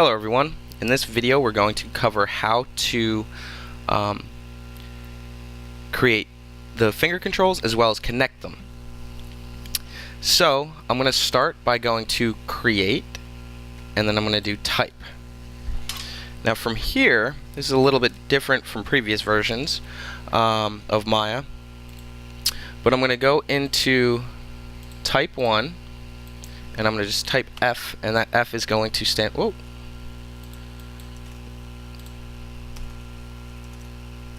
Hello everyone. In this video we're going to cover how to create the finger controls as well as connect them. So I'm going to start by going to create and then I'm going to do type. Now from here, this is a little bit different from previous versions of Maya, but I'm going to go into type 1 and I'm going to just type F, and that F is going to stand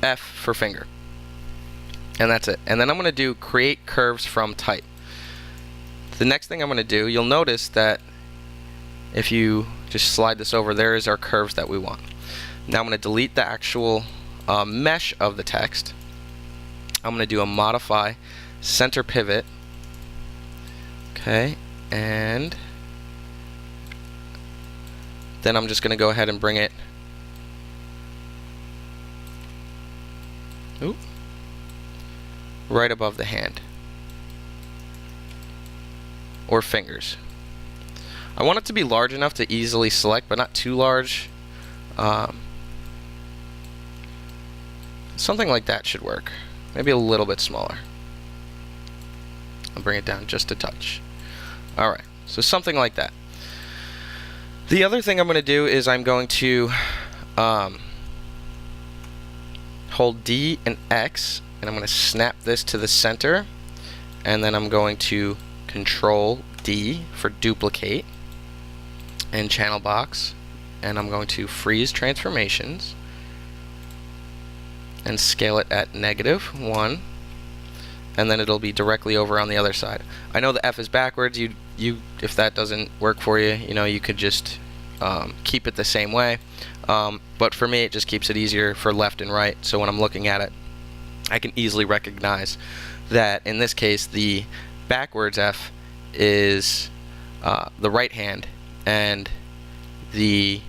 F for finger, and that's it. And then I'm going to do create curves from type. The next thing I'm going to do, you'll notice that if you just slide this over, there is our curves that we want. Now I'm going to delete the actual mesh of the text. I'm going to do a modify center pivot, okay, and then I'm just going to go ahead and bring it right above the hand or fingers. I want it to be large enough to easily select, but not too large. Something like that should work. Maybe a little bit smaller. I'll bring it down just a touch. Alright, so something like that. The other thing I'm going to do is I'm going to hold D and X, and I'm going to snap this to the center, and then I'm going to Control D for duplicate and channel box, and I'm going to freeze transformations and scale it at -1, and then it'll be directly over on the other side. I know the F is backwards. You if that doesn't work for you, you could just keep it the same way. But for me, it just keeps it easier for left and right. So when I'm looking at it, I can easily recognize that in this case, the backwards F is the right hand, and the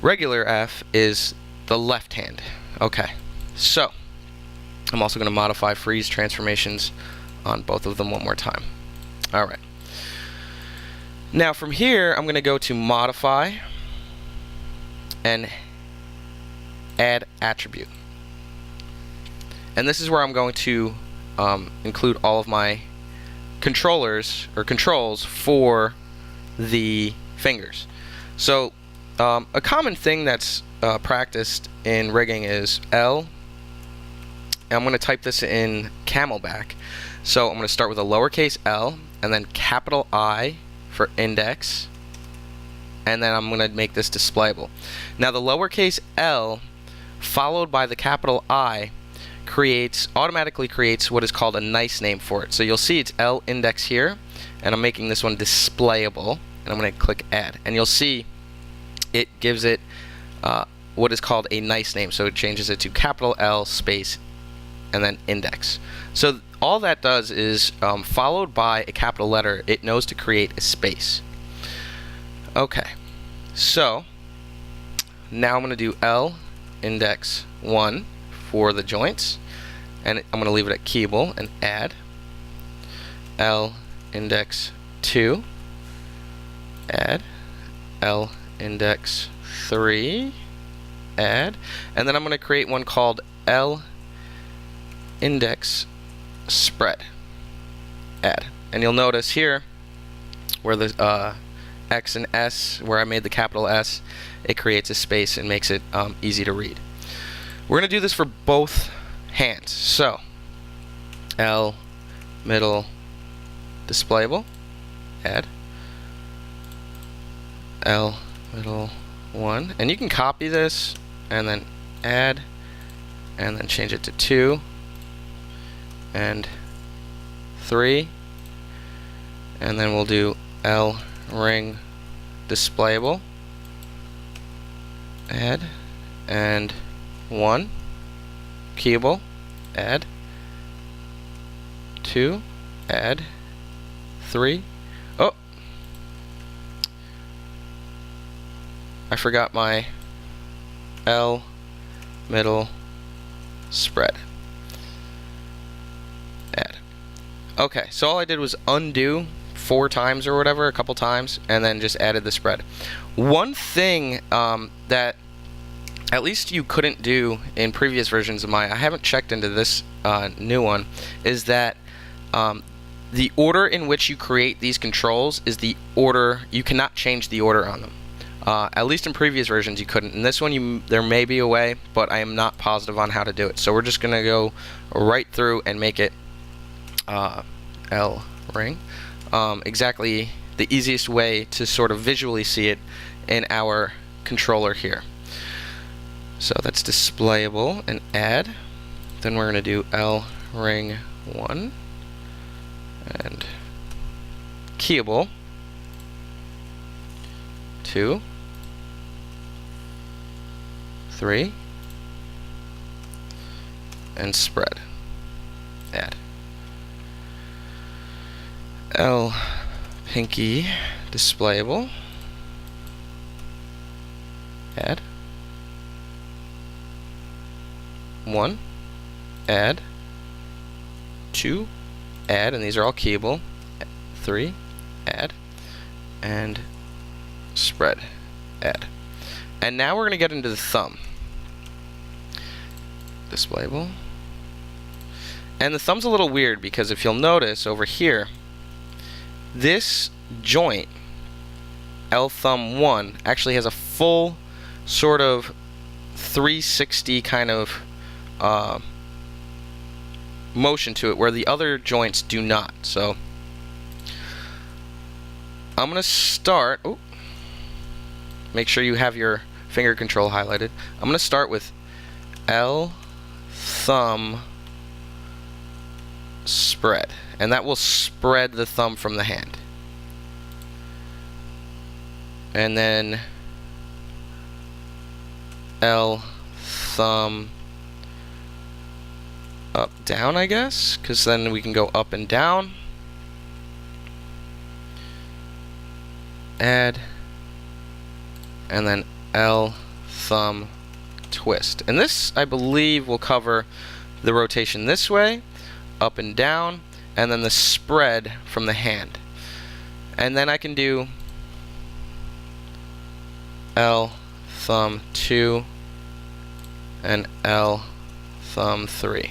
regular F is the left hand. Okay, so I'm also going to modify freeze transformations on both of them one more time. Alright. Now from here, I'm going to go to modify and add attribute. And this is where I'm going to include all of my controllers or controls for the fingers. So a common thing that's practiced in rigging is L. And I'm going to type this in Camelback. So I'm going to start with a lowercase L and then capital I for index, and then I'm going to make this displayable. Now the lowercase L followed by the capital I automatically creates what is called a nice name for it. So you'll see it's L index here, and I'm making this one displayable, and I'm going to click add, and you'll see it gives it what is called a nice name. So it changes it to capital L space and then index. So all that does is followed by a capital letter, it knows to create a space. Okay, so now I'm going to do L index 1 for the joints, and I'm going to leave it at keyable and add L index 2, add L index 3, add, and then I'm going to create one called L index spread, add. And you'll notice here where the X and S, where I made the capital S, it creates a space and makes it easy to read. We're going to do this for both hands. So L middle displayable, add L middle 1, and you can copy this and then add and then change it to 2 and 3, and then we'll do L ring displayable, add, and 1 keyable, add, 2, add, 3. Oh, I forgot my L middle spread, add. Okay, so all I did was undo 4 times or whatever, a couple times, and then just added the spread. One thing that at least you couldn't do in previous versions of Maya, I haven't checked into this new one, is that the order in which you create these controls is the order, you cannot change the order on them. At least in previous versions you couldn't. In this one there may be a way, but I am not positive on how to do it. So we're just going to go right through and make it L ring. Exactly the easiest way to sort of visually see it in our controller here. So that's displayable and add. Then we're going to do L ring 1 and keyable 2, 3, and spread. Add. L pinky displayable. Add. 1, add. 2, add, and these are all keyable. 3, add, and spread, add. And now we're going to get into the thumb. Displayable. And the thumb's a little weird because if you'll notice over here, this joint, L thumb 1, actually has a full sort of 360 kind of motion to it, where the other joints do not. So I'm going to start, make sure you have your finger control highlighted. I'm going to start with L thumb spread, and that will spread the thumb from the hand. And then L thumb up down, I guess, because then we can go up and down. Add, and then L thumb twist. And this, I believe, will cover the rotation this way, up and down, and then the spread from the hand. And then I can do L thumb 2 and L thumb 3.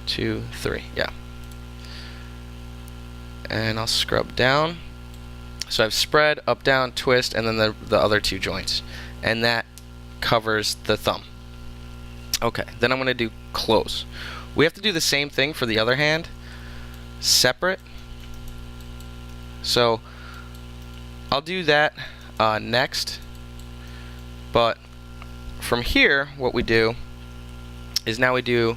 2, 3, yeah. And I'll scrub down. So I've spread, up, down, twist, and then the other 2 joints. And that covers the thumb. Okay, then I'm going to do close. We have to do the same thing for the other hand, separate. So I'll do that next. But from here, what we do is now we do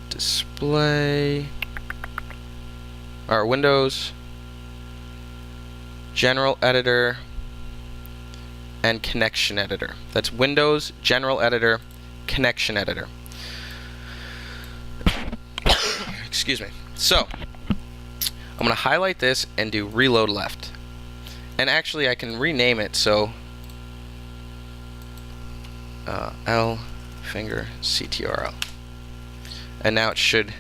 display, our Windows, General Editor, and Connection Editor. That's Windows, General Editor, Connection Editor. Excuse me. So I'm going to highlight this and do reload left. And actually I can rename it, so L finger CTRL. And now it should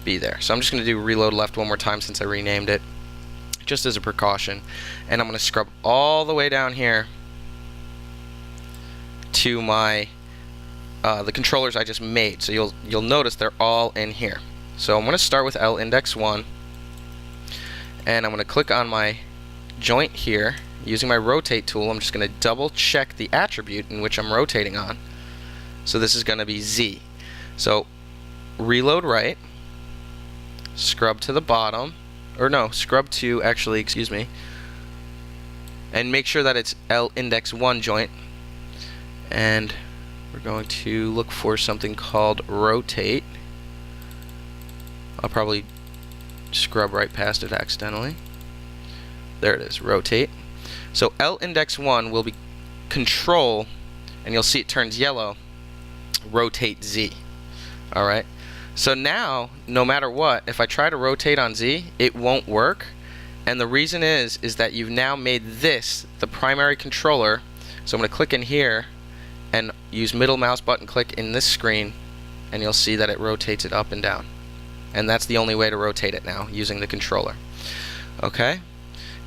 be there. So I'm just going to do reload left one more time since I renamed it, just as a precaution. And I'm going to scrub all the way down here to my the controllers I just made. So you'll notice they're all in here. So I'm going to start with L index 1, and I'm going to click on my joint here using my rotate tool. I'm just going to double check the attribute in which I'm rotating on. So this is going to be Z. So reload right, scrub to the bottom, or no, scrub to, actually, excuse me, and make sure that it's L index 1 joint. And we're going to look for something called rotate. I'll probably scrub right past it accidentally. There it is, rotate. So L index 1 will be control, and you'll see it turns yellow, rotate Z. Alright, so now no matter what, if I try to rotate on Z, it won't work. And the reason is that you've now made this the primary controller. So I'm going to click in here and use middle mouse button click in this screen, and you'll see that it rotates it up and down. and that's the only way to rotate it now, using the controller. Okay?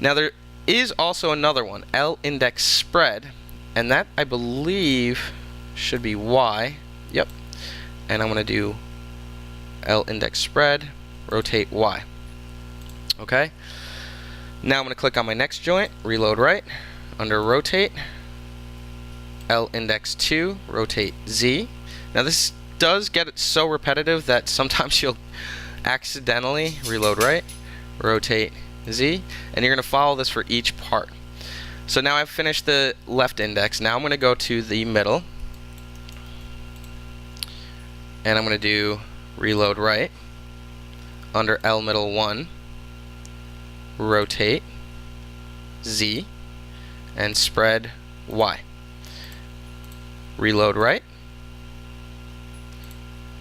Now there is also another one, L index spread, and that I believe should be Y. Yep. And I'm going to do L index spread, rotate Y. Okay? Now I'm going to click on my next joint, reload right, under rotate, L index 2, rotate Z. Now this does get it so repetitive that sometimes you'll accidentally reload right, rotate Z, and you're going to follow this for each part. So now I've finished the left index. Now I'm going to go to the middle, and I'm going to do reload right, under L middle 1, rotate Z, and spread Y. Reload right,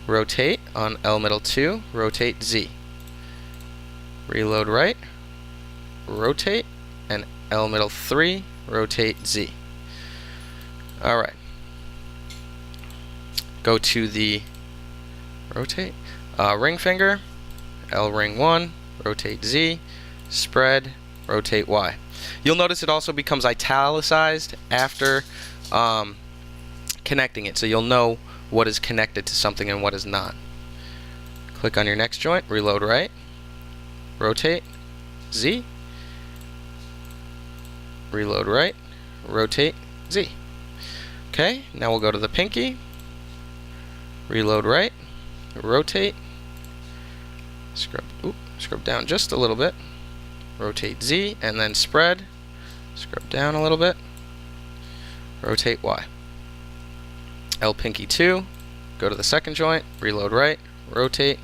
rotate on L middle 2, rotate Z. Reload right, rotate, and L middle 3, rotate Z. Alright. Go to the rotate, ring finger, L ring 1, rotate Z, spread, rotate Y. You'll notice it also becomes italicized after connecting it, so you'll know what is connected to something and what is not. Click on your next joint, reload right, rotate Z, reload right, rotate Z. Okay, now we'll go to the pinky, reload right, rotate, scrub down just a little bit, rotate Z, and then spread, scrub down a little bit, rotate Y. L pinky 2, go to the second joint, reload right, rotate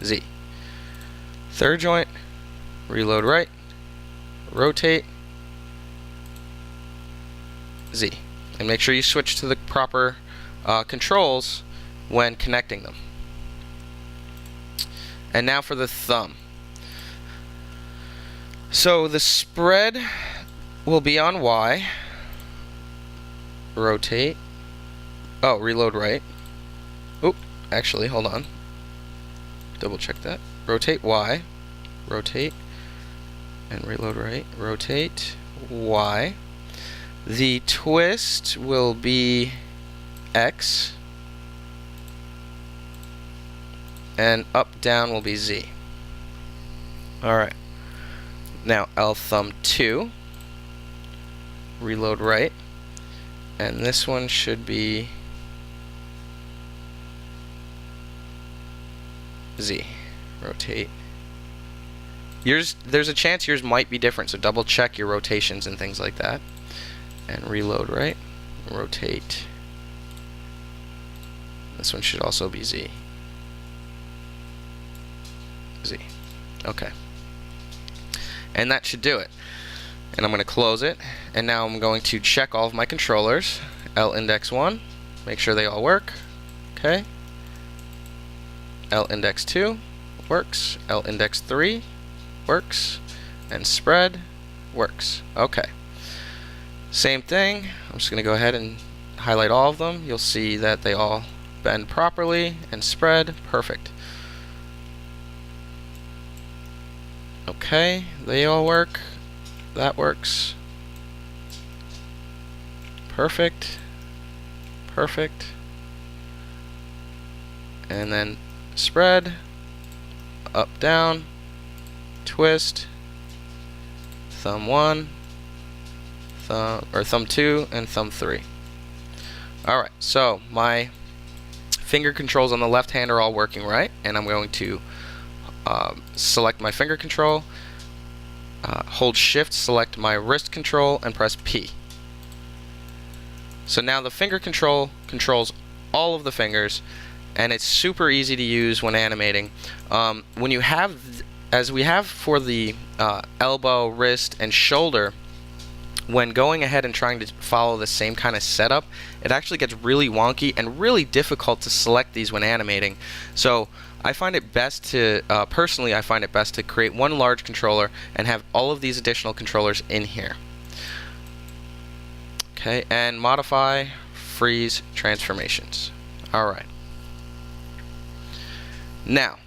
Z. Third joint, reload right, rotate Z. And make sure you switch to the proper controls when connecting them. And now for the thumb. So the spread will be on Y, rotate, reload right. Actually, hold on. Double check that. Rotate Y, rotate, and reload right, rotate Y. The twist will be X, and up, down will be Z. Alright. Now L thumb 2, reload right, and this one should be Z. Rotate. Yours, there's a chance yours might be different, so double check your rotations and things like that. And reload right, rotate. This one should also be Z. Z. Okay. And that should do it. And I'm going to close it. And now I'm going to check all of my controllers. L index 1, make sure they all work. Okay. L index 2 works. L index 3 works. And spread works. Okay. Same thing. I'm just going to go ahead and highlight all of them. You'll see that they all bend properly and spread. Perfect. Okay, they all work. That works. Perfect. Perfect. And then spread, up, down, twist, thumb 1, thumb 2, and thumb 3. Alright, so my finger controls on the left hand are all working right, and I'm going to select my finger control, hold shift, select my wrist control, and press P. So now the finger control controls all of the fingers, and it's super easy to use when animating. When you have, as we have for the elbow, wrist, and shoulder, when going ahead and trying to follow the same kind of setup, it actually gets really wonky and really difficult to select these when animating. So I find it best to, personally, I find it best to create one large controller and have all of these additional controllers in here. Okay, and modify, freeze, transformations. Alright. Now,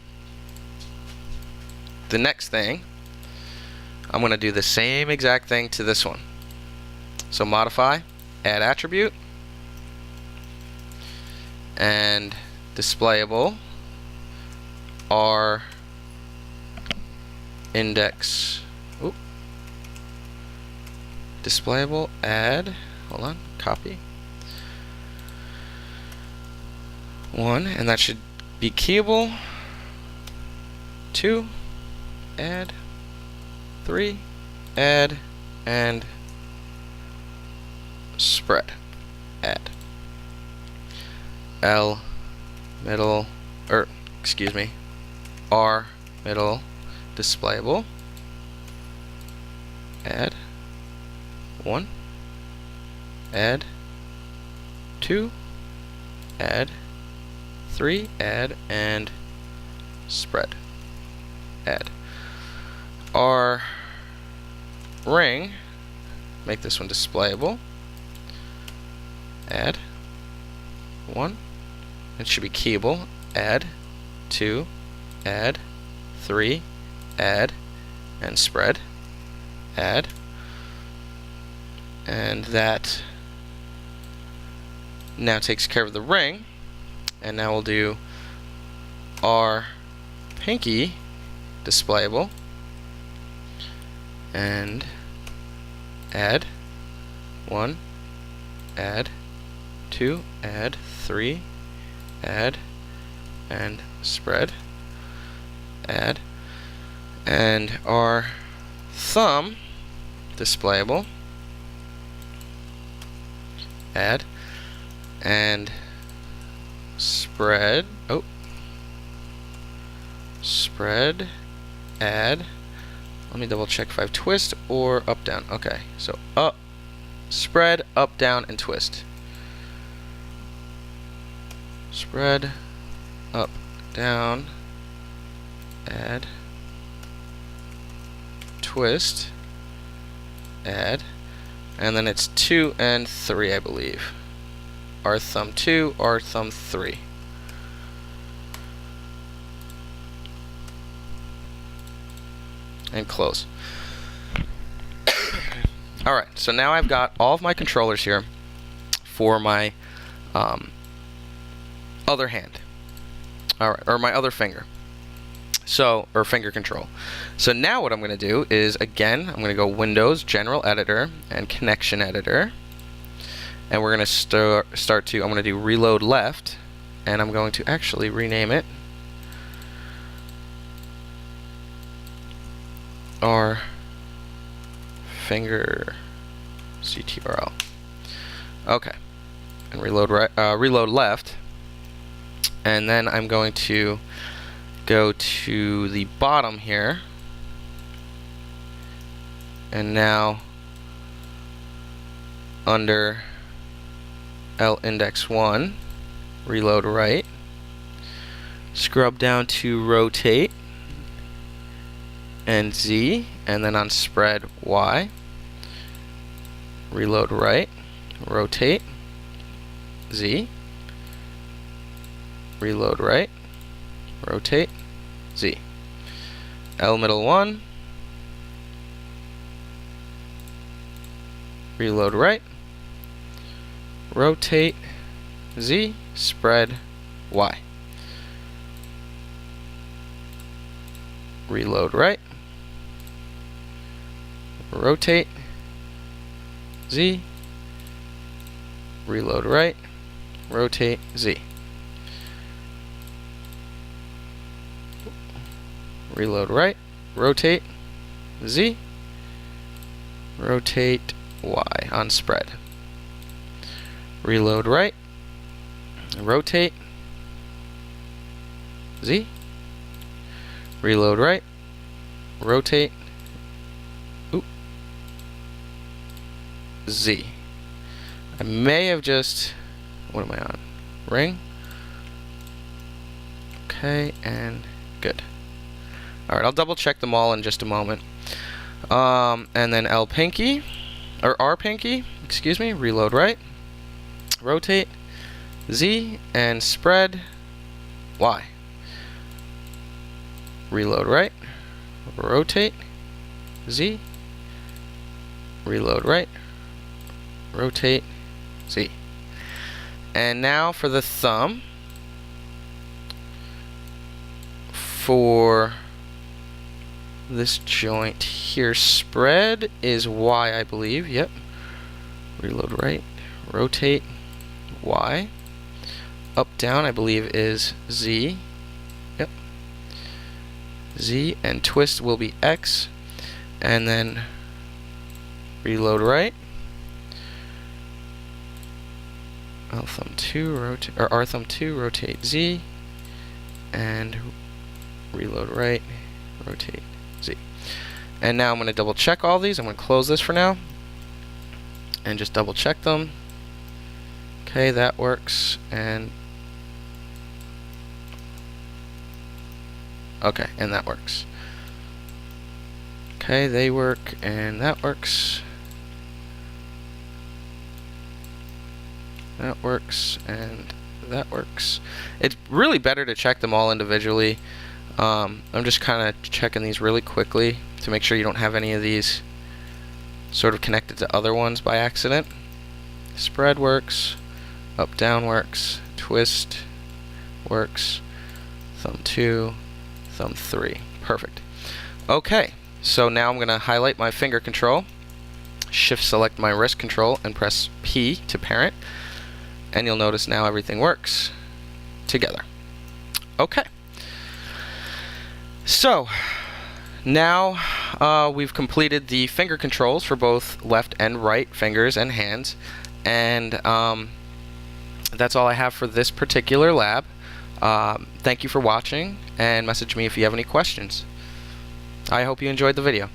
the next thing, I'm going to do the same exact thing to this one. So modify, add attribute, and displayable R index. Oop. Displayable add. Hold on. Copy. 1, and that should be keyable. 2, add. 3, add, and spread, add. L middle, excuse me, R middle, displayable, add. 1, add. 2, add. 3, add, and spread, add. R ring, make this one displayable, add. 1, it should be keyable, add. 2, add. 3, add, and spread, add. And that now takes care of the ring. And now we'll do R pinky displayable and add. 1, add. 2, add. 3, add, and spread, add. And our thumb displayable, add, and spread, spread, add. Let me double check if I have twist or up, down. Okay, so up, spread, up, down, and twist. Spread, up, down, add, twist, add, and then it's 2 and 3, I believe. R thumb 2, R thumb 3. And close. Alright, so now I've got all of my controllers here for my other hand. Alright, or my other finger. So, or finger control. So now what I'm going to do is, again, I'm going to go Windows, General Editor, and Connection Editor. And we're going to I'm going to do reload left, and I'm going to actually rename it our finger CTRL. Okay, and reload right, reload left, and then I'm going to go to the bottom here, and now under L index 1, reload right, scrub down to rotate and Z, and then on spread Y, reload right, rotate, Z, reload right, rotate, Z. L middle 1, reload right, rotate, Z, spread, Y. Reload right, rotate, Z, reload right, rotate, Z. Reload right, rotate, Z, rotate, Y on spread. Reload right, rotate, Z, reload right, rotate, Z. I may have just, what am I on? Ring. Okay, and good. Alright, I'll double check them all in just a moment. And then L pinky, or R pinky, excuse me, reload right, rotate, Z, and spread, Y. Reload right, rotate, Z, reload right, rotate, Z. And now for the thumb, for this joint here, spread is Y, I believe. Yep. Reload right, rotate, Y. Up, down, I believe is Z. Yep. Z, and twist will be X. And then reload right. L thumb 2, rotate, or R thumb 2, rotate Z. And reload right, rotate Z. And now I'm going to double check all these. I'm going to close this for now and just double check them. Okay, that works, and okay, and that works. Okay, they work, and that works. That works, and that works. It's really better to check them all individually. I'm just kind of checking these really quickly to make sure you don't have any of these sort of connected to other ones by accident. Spread works, up down works, twist works, thumb 2, thumb 3. Perfect. Okay, so now I'm going to highlight my finger control, shift select my wrist control, and press P to parent, and you'll notice now everything works together. Okay. So now we've completed the finger controls for both left and right fingers and hands, and that's all I have for this particular lab. Thank you for watching, and message me if you have any questions. I hope you enjoyed the video.